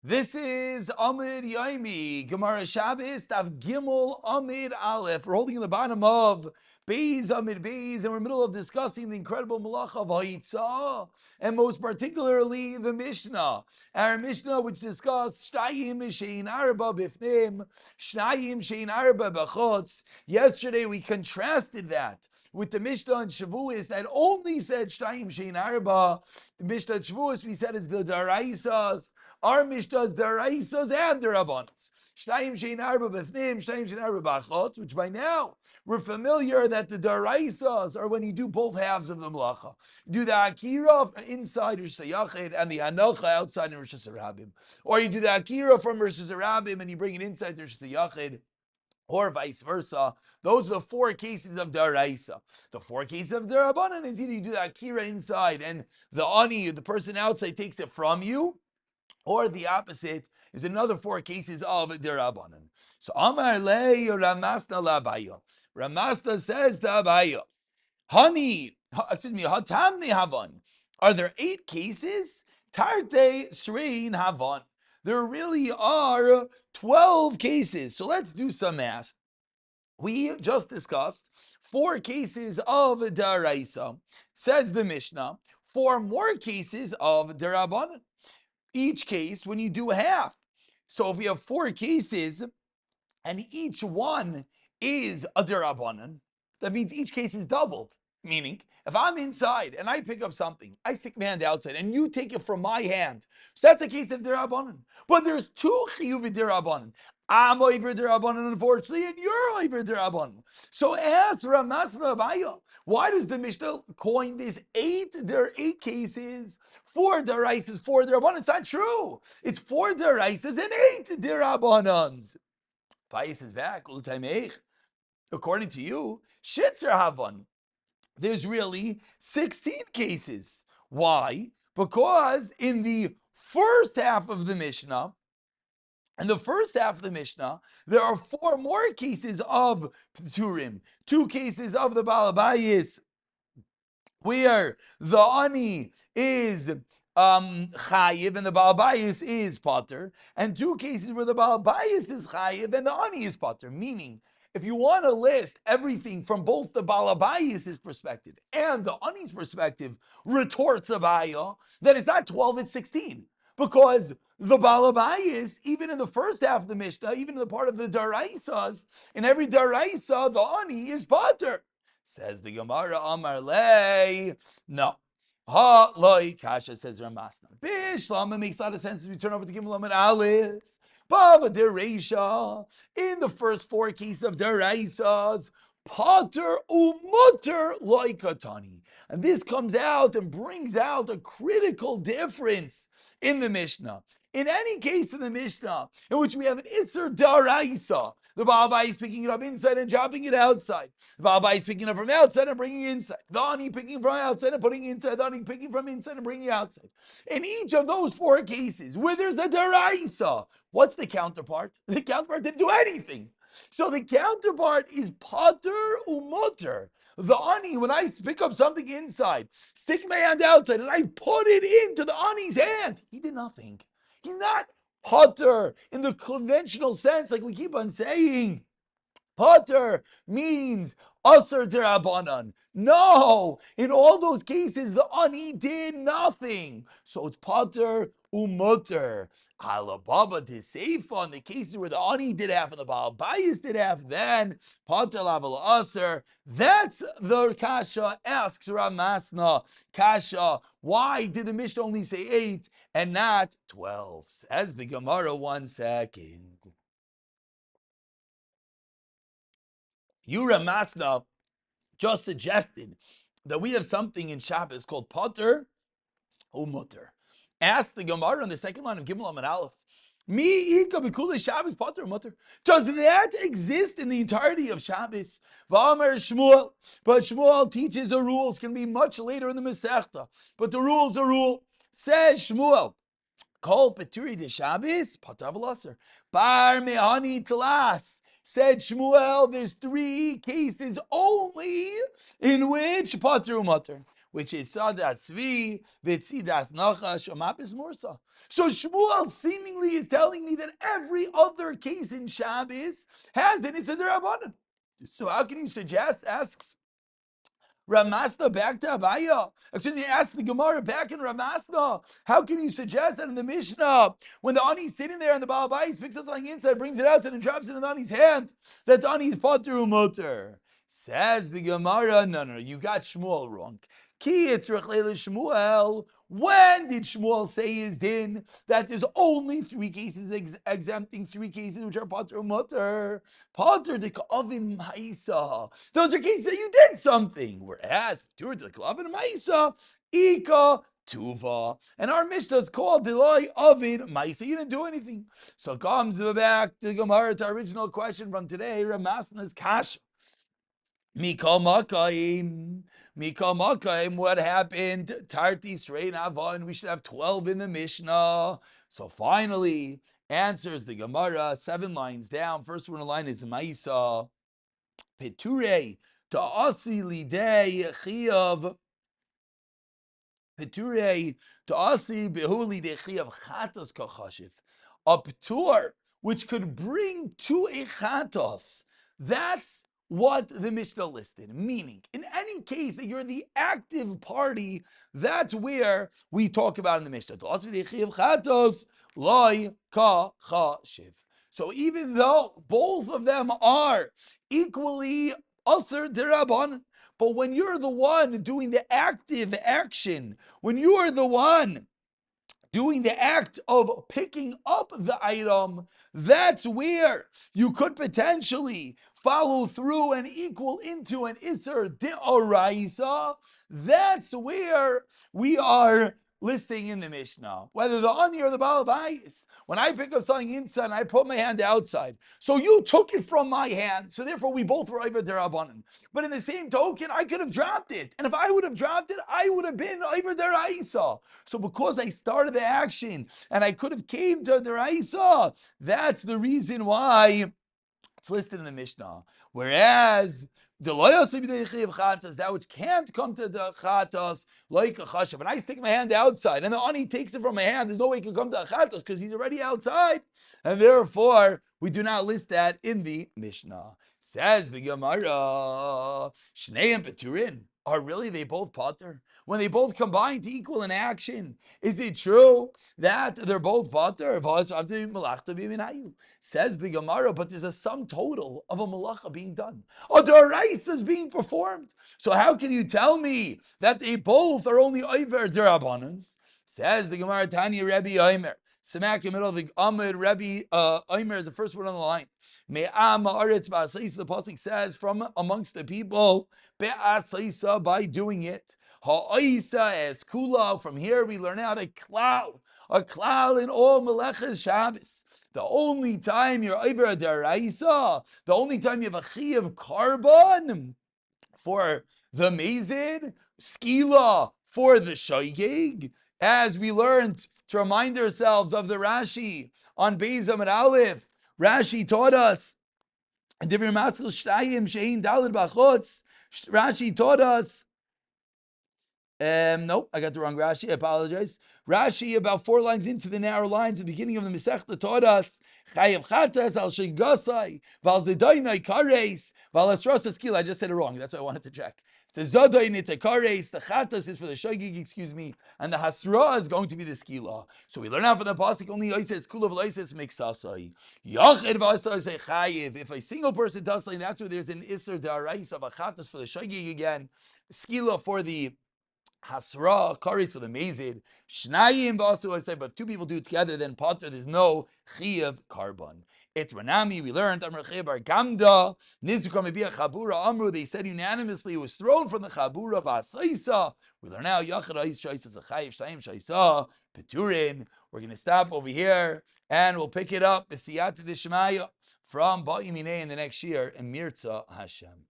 This is Amud Yomi, Gemara Shabbos, Tav Gimel Amud Aleph. We're holding in the bottom of Beis Amud Beis, and we're in the middle of discussing the incredible Malach of Ha'itzah, and most particularly the Mishnah. Our Mishnah, which discussed Shnayim Shein Arba Bifnim, Shnayim Shein Arba B'chutz. Yesterday we contrasted that with the Mishnah in Shavuos that only said Shnayim Shein Arba. The Mishnah in Shavuos we said is the Daraisas. Our Mishnah's deraisas and derabanas. Shnayim shein arba b'fnim, shnayim shein arba b'achot, which by now we're familiar that the deraisas are when you do both halves of the melacha. You do the akira inside Rosh Hashanah and the hanocha outside in Rosh Hashanah. Or you do the akira from Rosh Hashanah and you bring it inside Rosh Hashanah. Or vice versa. Those are the four cases of daraisa. The four cases of derabanan is either you do the akira inside and the ani, the person outside, takes it from you, or the opposite is another four cases of derabanan. So Amar le Ramasna labayo. Ramasna says to Abayo, Hatamni havan. Are there 8 cases? Tarte srein havan. There really are 12 cases. So let's do some math. We just discussed 4 cases of daraisa. Says the Mishnah, 4 more cases of derabanan. Each case when you do half. So if we have 4 cases and each one is a derabanan, that means each case is doubled. Meaning, if I'm inside and I pick up something, I stick my hand outside and you take it from my hand. So that's a case of derabanan. But there's 2 chiyuv derabanan. I'm over derabanan, unfortunately, and you're over derabanan. So ask Ramasna Abaya, why does the Mishnah coin this 8? There are 8 cases, 4 deraisas, 4 derabanan. It's not true. It's 4 deraisas and 8 derabanans. Pais is back. According to you, shitzer havan. There's really 16 cases. Why? Because in the first half of the Mishnah, there are 4 more cases of Pturim. 2 cases of the Balabayis, where the Ani is Chayiv and the Balabayis is Pater, and 2 cases where the Balabayis is Chayiv and the Ani is Pater. Meaning, if you want to list everything from both the Balabayis' perspective and the Ani's perspective, retorts Abaya, then it's not 12, it's 16. Because the Balabayis, even in the first half of the Mishnah, even in the part of the Daraisas, in every Daraisa, the Ani is Pater. Says the Gemara, Amar Lei. No. Ha loy kasha, says Ramasna. Bishlama makes a lot of sense as we turn over to Gimel Amud Aleph. Bava dereisha, in the first 4 cases of deraisas, pater umuter loikatani. And this comes out and brings out a critical difference in the Mishnah. In any case in the Mishnah, in which we have an Isser Daraisa, the Balabai is picking it up inside and dropping it outside. The Balabai is picking it up from outside and bringing it inside. The Ani picking from outside and putting it inside. The Ani picking from inside and bringing it outside. In each of those 4 cases, where there's a Daraisa, what's the counterpart? The counterpart didn't do anything. So the counterpart is Pater Umuter. The Ani, when I pick up something inside, stick my hand outside, and I put it into the Ani's hand, he did nothing. He's not Pater in the conventional sense, like we keep on saying. Pater means Asar Derabanan. No, in all those cases, the Ani did nothing. So it's Pater Umuter. Alababa Tiseifa, in the cases where the Ani did half and the Baal Bayis did half, then Pater Laval Asar. That's the Kasha, asks Ramasna. Kasha, why did the Mishnah only say 8 and not 12? Says the Gemara, 1 second. Ramasna just suggested that we have something in Shabbos called Pater Umuter. Ask the Gemara on the second line of Gimel Amud Aleph. Mi ika b'kulei Shabbos Pater Umuter. Does that exist in the entirety of Shabbos? V'amar Shmuel. But Shmuel teaches the rules. Can be much later in the Masechta. But the rule's a rule. Says Shmuel. Kol peturi de Shabbos Pater v'laser. Bar me'ani telas. Said Shmuel, there's 3 cases only in which Pater Umuter. which is Sadas Svi, Vitzidas Nachash, Amapis Morsa. So Shmuel seemingly is telling me that every other case in Shabbos has an Issa D'Rabbanan. So how can you suggest, asks Ramasna back to Abaya. Actually, ask the Gemara back in Ramasna. How can you suggest that in the Mishnah, when the Ani's sitting there and the Baal Bayis picks up something inside, brings it outside, and drops it in the Ani's hand, that the Ani is Pater Umoter? Says the Gemara, no, you got Shmuel wrong. Ki Yitzrach Leila Shmuel. When did Shmuel say his din that there's only 3 cases exempting 3 cases which are Pater Umoter? Pater de Ka'avin Ma'isa. Those are cases that you did something. Whereas, Pater de Ka'avin Ma'isa, Ika Tuva. And our Mishnah is called Delay Avid Ma'isa. You didn't do anything. So comes back to Gemara, to our original question from today, Ramasna's Kasha. Mikal Makayim, what happened? Tartis Rein Avon, we should have 12 in the Mishnah. So finally, answers the Gemara, 7 lines down. First one in line is Maisa. Peture, Ta'asi Lidei Chiyav. Peture, Ta'asi Behuli De Chiyav Chatos Kachashiv. A Petur, which could bring to a Chatos. That's what the Mishnah listed, meaning in any case that you're the active party, that's where we talk about in the Mishnah. So even though both of them are equally Asr D'Rabbanan, but when you're the one doing the active action, when you are the one doing the act of picking up the item, that's where you could potentially follow through and equal into an Isser D'Oraisa. That's where we are listing in the Mishnah, whether the Ani or the Baal Bayis. When I pick up something inside and I put my hand outside, so you took it from my hand, so therefore we both were Over D'Rabbanan. But in the same token, I could have dropped it. And if I would have dropped it, I would have been Over D'Raisa. So because I started the action and I could have came to D'Raisa, that's the reason why it's listed in the Mishnah. Whereas that which can't come to the chatas, like a chashav. When I stick my hand outside and the ani takes it from my hand, there's no way it can come to a chatas because he's already outside. And therefore, we do not list that in the Mishnah. Says the Gemara, Shnei and Peturin. Are really they both pater? When they both combine to equal in action, is it true that they're both pater? Says the Gemara, but there's a sum total of a malacha being done. A d'oraisa is being performed. So how can you tell me that they both are only over d'rabbanans? Says the Gemara, Tanya Rebbe Omer. Smack in the middle of the Amud, Rebbe Omer is the first one on the line. Me'am ha'aretz ba'asais, the pasuk says, from amongst the people, be'asaisa, by doing it. Ha'aisa es kula, from here we learn out a klal in all meleches Shabbos. The only time you're over a deraisa, the only time you have a chi of carbon for the mezid, skila for the shoygig, as we learned to remind ourselves of the Rashi on Beis Amud Aleph. Rashi taught us, Rashi taught us, nope, I got the wrong Rashi, I apologize. Rashi, about 4 lines into the narrow lines, the beginning of the Masechta, taught us, Chayav Chatas al Shegasai, Val Zedainai Kares, Val Esrasa Skila. I just said it wrong, that's what I wanted to check. The Zadain it's a Kares, the Chatas is for the Shogig, and the Hasra is going to be the Skila. So we learn out from the Pasuk, only Yosef, Kula of Yosef makes Sasai. Yachid Vasai Chayiv, if a single person does something, that's where there's an Isser Da'arais of a Chatas for the Shogig again, Skila for the Hasra, Karis for the Mazid, Shnayim Vasu, I say, but if 2 people do it together, then Potter, there's no Chiyav carbon. It's Ranami, we learned, Amr Bar Gamda, Nizukra Mebia Chabura Amru, they said unanimously it was thrown from the Chabura Basaisa. We learn now, Yachad Ais Shaisa Zachayiv, Shtayim Shaisa, Peturin. We're going to stop over here and we'll pick it up, Besiyat Dishmaya, from Ba'imine in the next year, in Mirza Hashem.